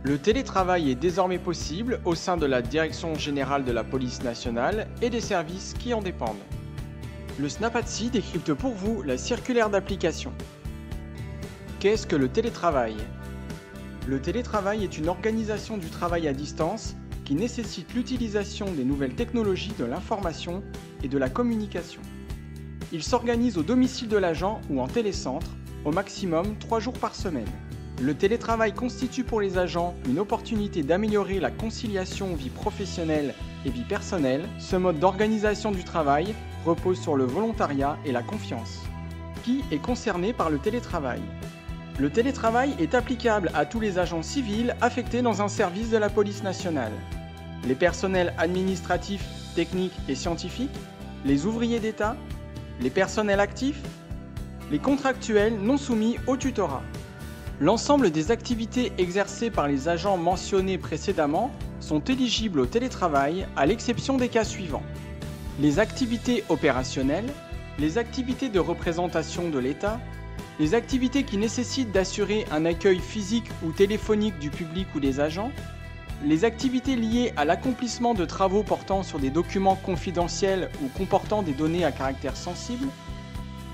Le télétravail est désormais possible au sein de la Direction générale de la police nationale et des services qui en dépendent. Le Snapatsi décrypte pour vous la circulaire d'application. Qu'est-ce que le télétravail? Le télétravail est une organisation du travail à distance qui nécessite l'utilisation des nouvelles technologies de l'information et de la communication. Il s'organise au domicile de l'agent ou en télécentre, au maximum 3 jours par semaine. Le télétravail constitue pour les agents une opportunité d'améliorer la conciliation vie professionnelle et vie personnelle. Ce mode d'organisation du travail repose sur le volontariat et la confiance. Qui est concerné par le télétravail? Le télétravail est applicable à tous les agents civils affectés dans un service de la police nationale. Les personnels administratifs, techniques et scientifiques, les ouvriers d'État, les personnels actifs, les contractuels non soumis au tutorat. L'ensemble des activités exercées par les agents mentionnés précédemment sont éligibles au télétravail à l'exception des cas suivants. Les activités opérationnelles, les activités de représentation de l'État, les activités qui nécessitent d'assurer un accueil physique ou téléphonique du public ou des agents, les activités liées à l'accomplissement de travaux portant sur des documents confidentiels ou comportant des données à caractère sensible,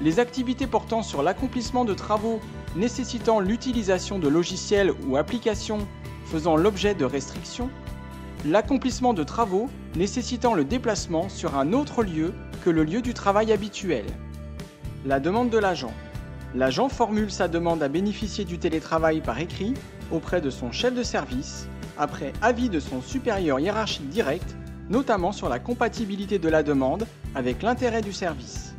les activités portant sur l'accomplissement de travaux nécessitant l'utilisation de logiciels ou applications faisant l'objet de restrictions, l'accomplissement de travaux nécessitant le déplacement sur un autre lieu que le lieu du travail habituel. La demande de l'agent. L'agent formule sa demande à bénéficier du télétravail par écrit auprès de son chef de service, après avis de son supérieur hiérarchique direct, notamment sur la compatibilité de la demande avec l'intérêt du service.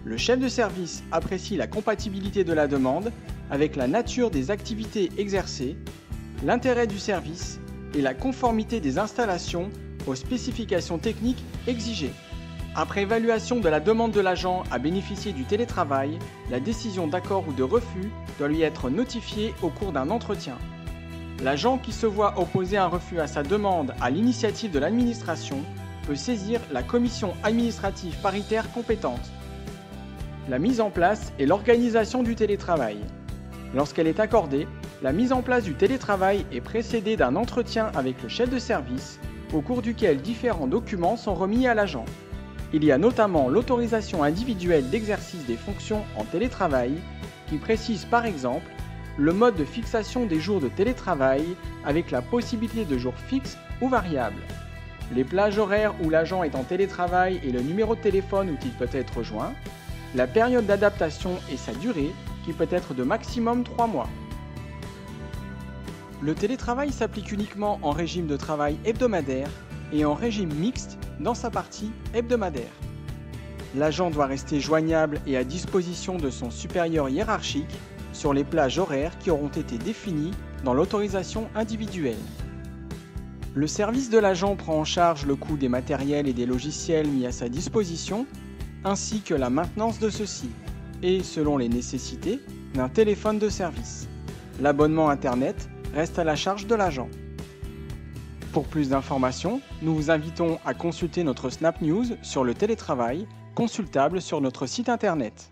Le chef de service apprécie la compatibilité de la demande avec la nature des activités exercées, l'intérêt du service et la conformité des installations aux spécifications techniques exigées. Après évaluation de la demande de l'agent à bénéficier du télétravail, la décision d'accord ou de refus doit lui être notifiée au cours d'un entretien. L'agent qui se voit opposer un refus à sa demande à l'initiative de l'administration peut saisir la commission administrative paritaire compétente. La mise en place et l'organisation du télétravail. Lorsqu'elle est accordée, la mise en place du télétravail est précédée d'un entretien avec le chef de service, au cours duquel différents documents sont remis à l'agent. Il y a notamment l'autorisation individuelle d'exercice des fonctions en télétravail, qui précise par exemple le mode de fixation des jours de télétravail avec la possibilité de jours fixes ou variables, les plages horaires où l'agent est en télétravail et le numéro de téléphone où il peut être joint, la période d'adaptation et sa durée, qui peut être de maximum 3 mois. Le télétravail s'applique uniquement en régime de travail hebdomadaire et en régime mixte dans sa partie hebdomadaire. L'agent doit rester joignable et à disposition de son supérieur hiérarchique sur les plages horaires qui auront été définies dans l'autorisation individuelle. Le service de l'agent prend en charge le coût des matériels et des logiciels mis à sa disposition, ainsi que la maintenance de ceux-ci, et, selon les nécessités, d'un téléphone de service. L'abonnement Internet reste à la charge de l'agent. Pour plus d'informations, nous vous invitons à consulter notre Snap News sur le télétravail, consultable sur notre site Internet.